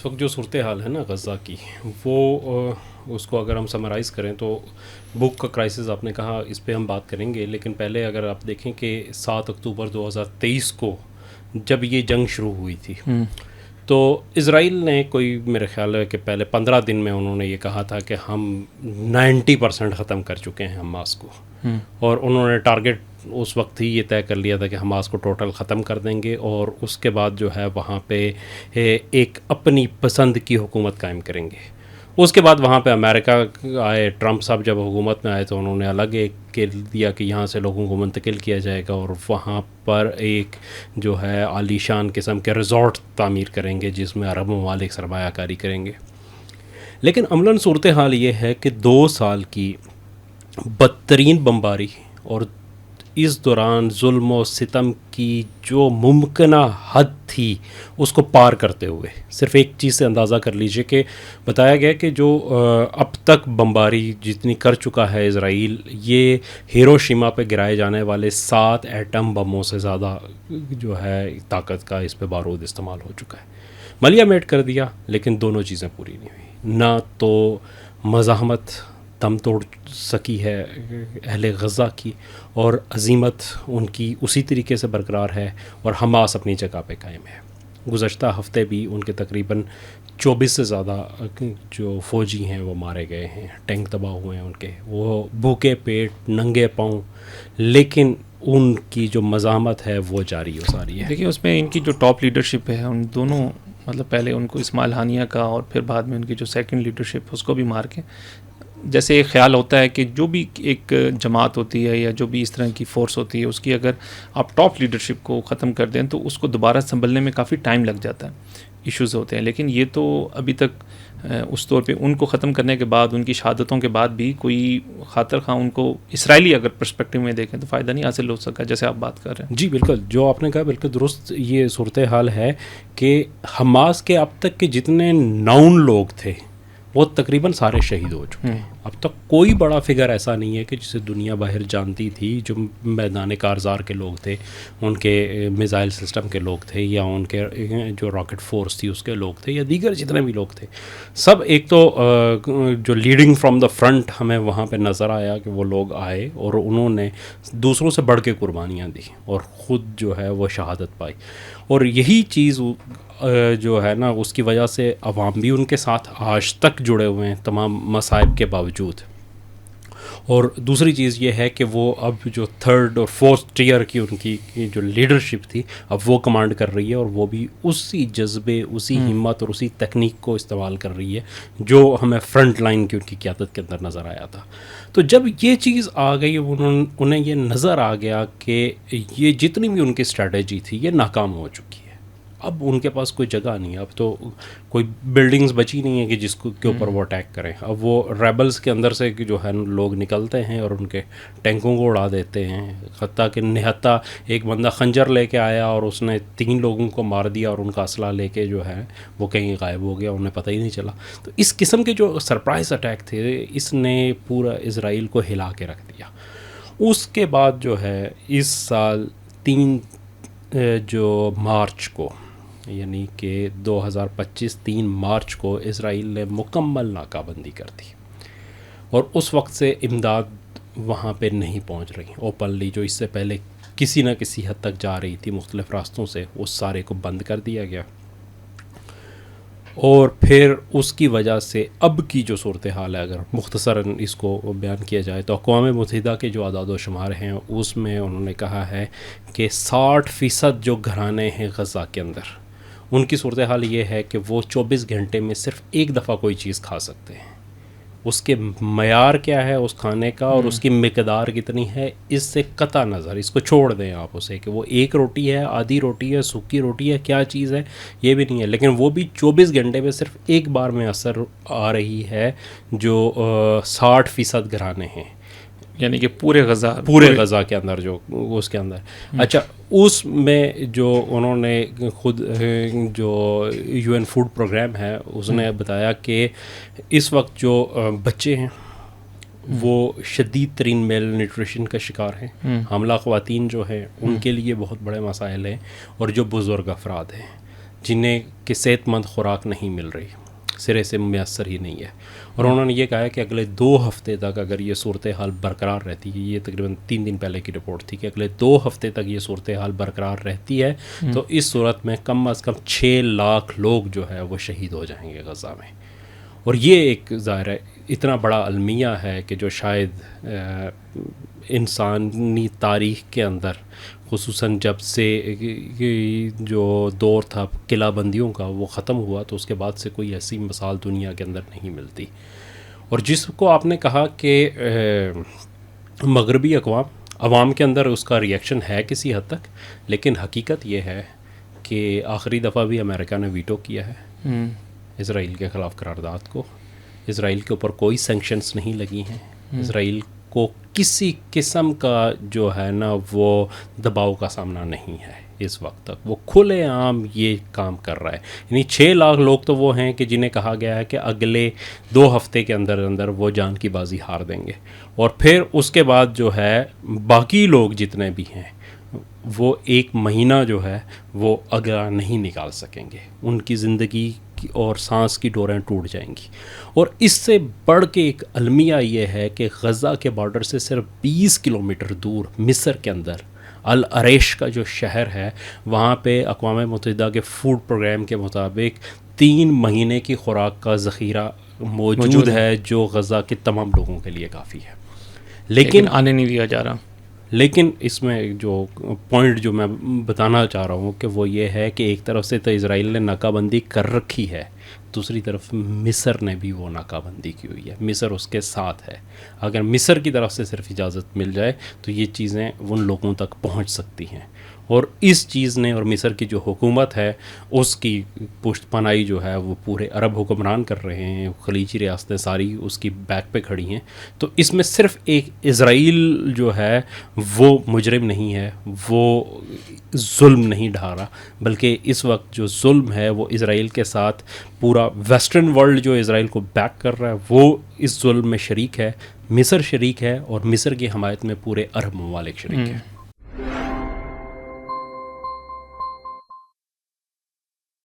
اس وقت جو صورتحال ہے نا غزہ کی، وہ اس کو اگر ہم سمرائز کریں تو بھوک کا کرائسس آپ نے کہا، اس پہ ہم بات کریں گے، لیکن پہلے اگر آپ دیکھیں کہ 7 اکتوبر 2023 کو جب یہ جنگ شروع ہوئی تھی تو اسرائیل نے کوئی میرے خیال ہے کہ پہلے 15 دن میں انہوں نے یہ کہا تھا کہ ہم 90% ختم کر چکے ہیں حماس کو، اور انہوں نے ٹارگٹ اس وقت ہی یہ طے کر لیا تھا کہ حماس کو ٹوٹل ختم کر دیں گے، اور اس کے بعد جو ہے وہاں پہ ایک اپنی پسند کی حکومت قائم کریں گے۔ اس کے بعد وہاں پہ امریکہ آئے، ٹرمپ صاحب جب حکومت میں آئے تو انہوں نے الگ ایک کہہ دیا کہ یہاں سے لوگوں کو منتقل کیا جائے گا، اور وہاں پر ایک جو ہے عالی شان قسم کے ریزورٹ تعمیر کریں گے جس میں عرب ممالک سرمایہ کاری کریں گے۔ لیکن عملاً صورتحال یہ ہے کہ 2 سال کی بدترین بمباری اور اس دوران ظلم و ستم کی جو ممکنہ حد تھی اس کو پار کرتے ہوئے صرف ایک چیز سے اندازہ کر لیجئے کہ بتایا گیا کہ جو اب تک بمباری جتنی کر چکا ہے اسرائیل، یہ ہیروشیما پہ گرائے جانے والے 7 ایٹم بموں سے زیادہ جو ہے طاقت کا اس پہ بارود استعمال ہو چکا ہے۔ ملیا میٹ کر دیا، لیکن دونوں چیزیں پوری نہیں ہوئی، نہ تو مزاحمت دم توڑ سکی ہے اہل غزہ کی، اور عزیمت ان کی اسی طریقے سے برقرار ہے، اور حماس اپنی جگہ پہ قائم ہے۔ گزشتہ ہفتے بھی ان کے تقریباً 24 سے زیادہ جو فوجی ہیں وہ مارے گئے ہیں، ٹینک تباہ ہوئے ہیں ان کے، وہ بھوکے پیٹ ننگے پاؤں، لیکن ان کی جو مزاحمت ہے وہ جاری و ساری ہے۔ دیکھیے اس میں ان کی جو ٹاپ لیڈرشپ ہے ان دونوں، مطلب پہلے ان کو اسماعیل ہانیہ کا اور پھر بعد میں ان کی جو سیکنڈ لیڈرشپ اس کو بھی مار کے، جیسے ایک خیال ہوتا ہے کہ جو بھی ایک جماعت ہوتی ہے یا جو بھی اس طرح کی فورس ہوتی ہے، اس کی اگر آپ ٹاپ لیڈرشپ کو ختم کر دیں تو اس کو دوبارہ سنبھلنے میں کافی ٹائم لگ جاتا ہے، ایشوز ہوتے ہیں۔ لیکن یہ تو ابھی تک اس طور پہ ان کو ختم کرنے کے بعد، ان کی شہادتوں کے بعد بھی کوئی خاطر خواہ ان کو اسرائیلی اگر پرسپیکٹو میں دیکھیں تو فائدہ نہیں حاصل ہو سکا، جیسے آپ بات کر رہے ہیں۔ جی بالکل، جو آپ نے کہا بالکل درست یہ صورتحال ہے کہ حماس کے اب تک کے جتنے 9 لوگ تھے وہ تقریباً سارے شہید ہو چکے ہیں۔ اب تک کوئی بڑا فگر ایسا نہیں ہے کہ جسے دنیا باہر جانتی تھی، جو میدان کارزار کے لوگ تھے، ان کے میزائل سسٹم کے لوگ تھے، یا ان کے جو راکٹ فورس تھی اس کے لوگ تھے، یا دیگر جتنے بھی لوگ تھے، سب ایک تو جو لیڈنگ فرام دا فرنٹ ہمیں وہاں پہ نظر آیا کہ وہ لوگ آئے اور انہوں نے دوسروں سے بڑھ کے قربانیاں دی اور خود جو ہے وہ شہادت پائی، اور یہی چیز جو ہے نا اس کی وجہ سے عوام بھی ان کے ساتھ آج تک جڑے ہوئے ہیں تمام مصائب کے باوجود۔ اور دوسری چیز یہ ہے کہ وہ اب جو 3rd اور 4th ٹیئر کی ان کی جو لیڈرشپ تھی اب وہ کمانڈ کر رہی ہے، اور وہ بھی اسی جذبے، اسی ہمت اور اسی تکنیک کو استعمال کر رہی ہے جو ہمیں فرنٹ لائن کی ان کی قیادت کے اندر نظر آیا تھا۔ تو جب یہ چیز آ گئی، انہیں یہ نظر آ گیا کہ یہ جتنی بھی ان کی اسٹریٹجی تھی یہ ناکام ہو چکی ہے، اب ان کے پاس کوئی جگہ نہیں ہے، اب تو کوئی بلڈنگز بچی نہیں ہے کہ جس کے اوپر وہ اٹیک کریں۔ اب وہ ریبلز کے اندر سے جو ہے لوگ نکلتے ہیں اور ان کے ٹینکوں کو اڑا دیتے ہیں، حتیٰ کہ نہتا ایک بندہ خنجر لے کے آیا اور اس نے 3 لوگوں کو مار دیا اور ان کا اسلحہ لے کے جو ہے وہ کہیں غائب ہو گیا، انہیں پتہ ہی نہیں چلا۔ تو اس قسم کے جو سرپرائز اٹیک تھے اس نے پورا اسرائیل کو ہلا کے رکھ دیا۔ اس کے بعد جو ہے اس سال 3 مارچ کو، یعنی کہ 2025 3 مارچ کو اسرائیل نے مکمل ناکہ بندی کر دی، اور اس وقت سے امداد وہاں پہ نہیں پہنچ رہی اوپنلی، جو اس سے پہلے کسی نہ کسی حد تک جا رہی تھی مختلف راستوں سے، اس سارے کو بند کر دیا گیا۔ اور پھر اس کی وجہ سے اب کی جو صورتحال ہے، اگر مختصراً اس کو بیان کیا جائے تو اقوام متحدہ کے جو اعداد و شمار ہیں اس میں انہوں نے کہا ہے کہ 60% جو گھرانے ہیں غزہ کے اندر، ان کی صورتحال یہ ہے کہ وہ 24 گھنٹے میں صرف ایک دفعہ کوئی چیز کھا سکتے ہیں۔ اس کے معیار کیا ہے اس کھانے کا اور اس کی مقدار کتنی ہے اس سے قطع نظر، اس کو چھوڑ دیں آپ اسے کہ وہ ایک روٹی ہے، آدھی روٹی ہے، سوکھی روٹی ہے، کیا چیز ہے یہ بھی نہیں ہے، لیکن وہ بھی 24 گھنٹے میں صرف ایک بار میں اثر آ رہی ہے، جو 60% گھرانے ہیں، یعنی کہ پورے غزہ کے اندر جو اس کے اندر۔ اچھا، اس میں جو انہوں نے خود جو UN فوڈ پروگرام ہے اس نے بتایا کہ اس وقت جو بچے ہیں وہ شدید ترین میل نیوٹریشن کا شکار ہیں، حاملہ خواتین جو ہیں ان کے لیے بہت بڑے مسائل ہیں، اور جو بزرگ افراد ہیں جنہیں کہ صحت مند خوراک نہیں مل رہی، سرے سے میسر ہی نہیں ہے. اور انہوں نے یہ کہا ہے کہ اگلے 2 ہفتے تک اگر یہ صورتحال برقرار رہتی ہے، یہ تقریباً 3 دن پہلے کی رپورٹ تھی کہ اگلے 2 ہفتے تک یہ صورتحال برقرار رہتی ہے تو اس صورت میں کم از کم 6 لاکھ لوگ جو ہے وہ شہید ہو جائیں گے غزہ میں. اور یہ ایک ظاہر ہے اتنا بڑا المیہ ہے کہ جو شاید انسانی تاریخ کے اندر، خصوصاً جب سے جو دور تھا قلعہ بندیوں کا وہ ختم ہوا تو اس کے بعد سے کوئی ایسی مثال دنیا کے اندر نہیں ملتی. اور جس کو آپ نے کہا کہ مغربی عوام کے اندر اس کا ریئیکشن ہے کسی حد تک، لیکن حقیقت یہ ہے کہ آخری دفعہ بھی امریکہ نے ویٹو کیا ہے اسرائیل کے خلاف قرارداد کو. اسرائیل کے اوپر کوئی سینکشنز نہیں لگی ہیں، اسرائیل کو کسی قسم کا جو ہے نا وہ دباؤ کا سامنا نہیں ہے اس وقت تک. وہ کھلے عام یہ کام کر رہا ہے. یعنی 6 لاکھ لوگ تو وہ ہیں کہ جنہیں کہا گیا ہے کہ اگلے 2 ہفتے کے اندر اندر وہ جان کی بازی ہار دیں گے، اور پھر اس کے بعد جو ہے باقی لوگ جتنے بھی ہیں وہ 1 مہینہ جو ہے وہ اگلا نہیں نکال سکیں گے. ان کی زندگی اور سانس کی ڈوریں ٹوٹ جائیں گی. اور اس سے بڑھ کے ایک المیہ یہ ہے کہ غزہ کے بارڈر سے صرف 20 کلومیٹر دور مصر کے اندر العریش کا جو شہر ہے، وہاں پہ اقوام متحدہ کے فوڈ پروگرام کے مطابق 3 مہینے کی خوراک کا ذخیرہ موجود ہے جو غزہ کے تمام لوگوں کے لیے کافی ہے. لیکن آنے نہیں دیا جا رہا. لیکن اس میں جو پوائنٹ جو میں بتانا چاہ رہا ہوں کہ وہ یہ ہے کہ ایک طرف سے تو اسرائیل نے ناکہ بندی کر رکھی ہے، دوسری طرف مصر نے بھی وہ ناکہ بندی کی ہوئی ہے. مصر اس کے ساتھ ہے. اگر مصر کی طرف سے صرف اجازت مل جائے تو یہ چیزیں ان لوگوں تک پہنچ سکتی ہیں. اور اس چیز نے، اور مصر کی جو حکومت ہے اس کی پشت پناہی جو ہے وہ پورے عرب حکمران کر رہے ہیں، خلیجی ریاستیں ساری اس کی بیک پہ کھڑی ہیں. تو اس میں صرف ایک اسرائیل جو ہے وہ مجرم نہیں ہے، وہ ظلم نہیں ڈھا رہا، بلکہ اس وقت جو ظلم ہے وہ اسرائیل کے ساتھ پورا ویسٹرن ورلڈ جو اسرائیل کو بیک کر رہا ہے وہ اس ظلم میں شریک ہے. مصر شریک ہے، اور مصر کی حمایت میں پورے عرب ممالک شریک ہیں.